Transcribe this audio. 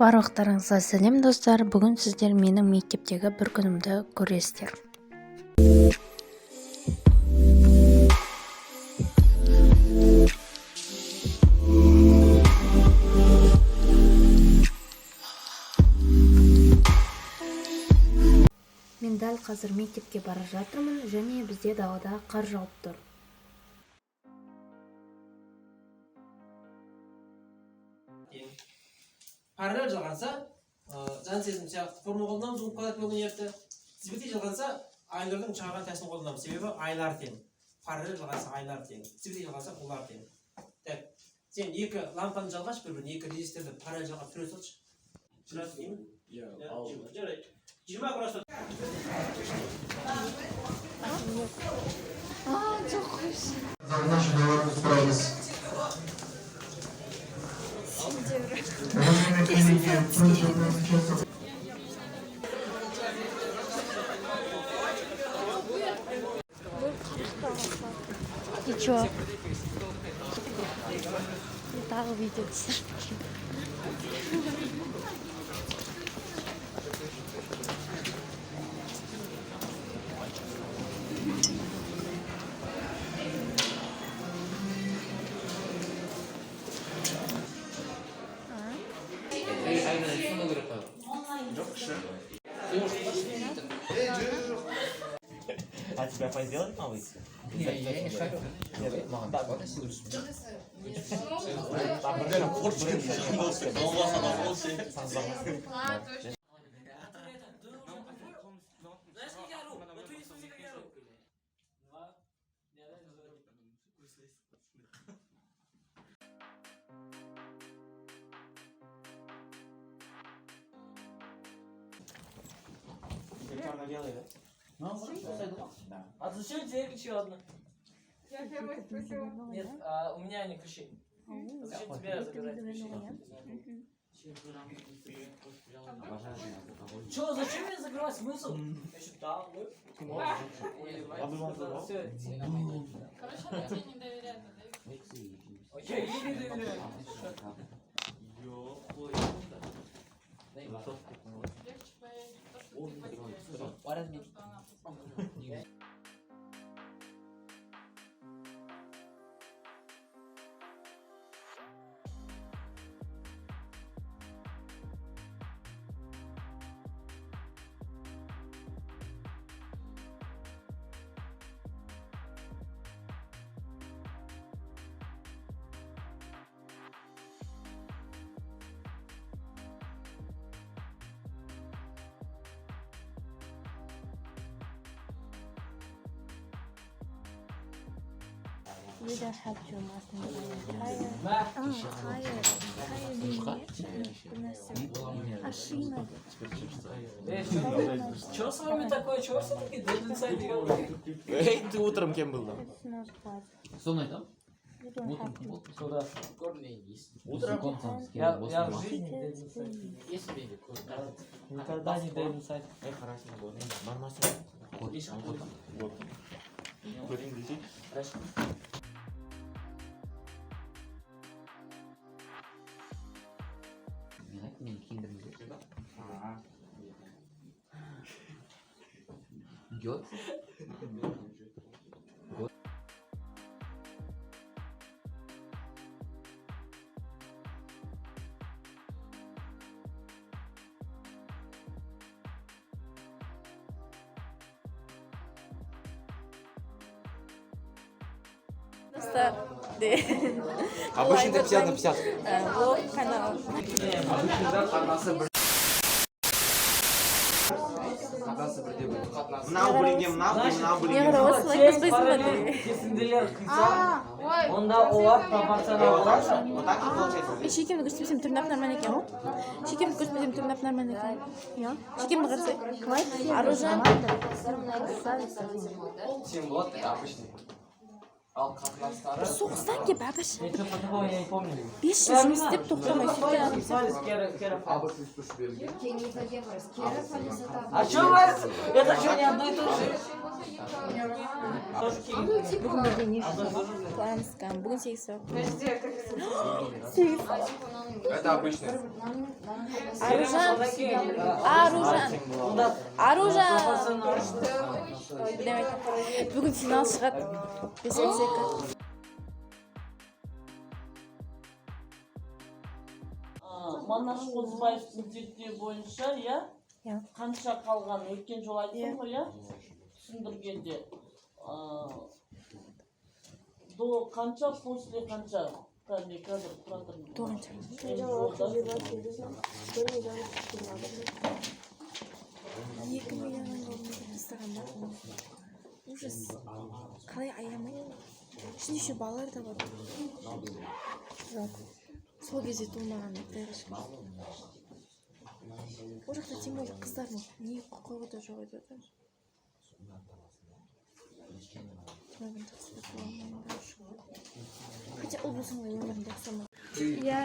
Барлықтарыңызға сәлем достар, бүгін сіздер менің мектептегі бір күнімді көресіздер. Мен дәл қазір мектепке бара жатырмын және бізде далада қар жауып тұр. Параллель жалғанса, жан сезім сияқты форма қолданамыз, ол квадрат бөлігін ерті. Тізбектей жалғанса, айлардың шығарған тәсілін қолданамыз, себебі айлар тең. Параллель жалғанса айлар тең. Тізбектей жалғанса олар тең. Так, сен екі лампаны жалғаш, бір-бірін екі резисторды параллель жалғап түре салшы. Жүрасыз деймін? Жарайды. 20 градус. Çok hoş. Наши дела справились. И чё? Так видится. А тебя поделать новый? Я не шарю. А зачем тебе ключи одна? Я первый спросила. Нет, у меня не ключи. Зачем тебе забирать ключи? Чё, зачем мне закрывать смысл? Я что, там, Короче, она тебе не доверяет. окей, не доверяю. Легче поверить в то, что ты потеряешь, чем то, что она потеряла. You don't have to mask Ашина. Чё с вами такое? Чё все таки Dead Inside делаете? Эй, ты утром кем был там? Со мной там? Куда? Утром? Я в жизни Dead Inside. Если беги, Никогда не Dead Inside. Эй, хорошо, было. Бармасин. Ишь, Вот. Көрейін десей. мен киндермін. Гёд? Обычно 50 на 50. Блог канал. Мынау бірге, мынау бірге. Осылай қызбайсың Кесінділер қиса, онда олар пропорционал болады. Вот так и получается. Шекемді көрсетпесем тырнақ нормально екен ғой. Шекемді көрсетпесем тырнақ нормально екен. Иә. Шекемді көрсе. Оружие. Всем вот, это обычный. Al katlasları. Соғыстан келіп әбіш Я что-то такого я не помню. 5 жыл жұмыс істеп тоқтамай сөйтіп Писались Кера. Абы ты спишь Бельгии. А что у вас? Это что, не одно и то же? бүгін бірде не планскан бүгін 8 сағат Это обычный. Аружан бүгін финал шығады 5-2 Манаш Қозыбаевтың зерттеуі бойынша, иә? Қанша қалған өткен жол айттым ғой, иә? Түсіндіргенде. До қанша, после қанша? Қазір тұра тұрмын. ужас қалай аямай ішінде еще балалар да бар сол кезде толмаған ол жақта тем более қыздардың не құқығы да жоқ еді хотя ол болсын ғой өмірінде ұқсамайды иә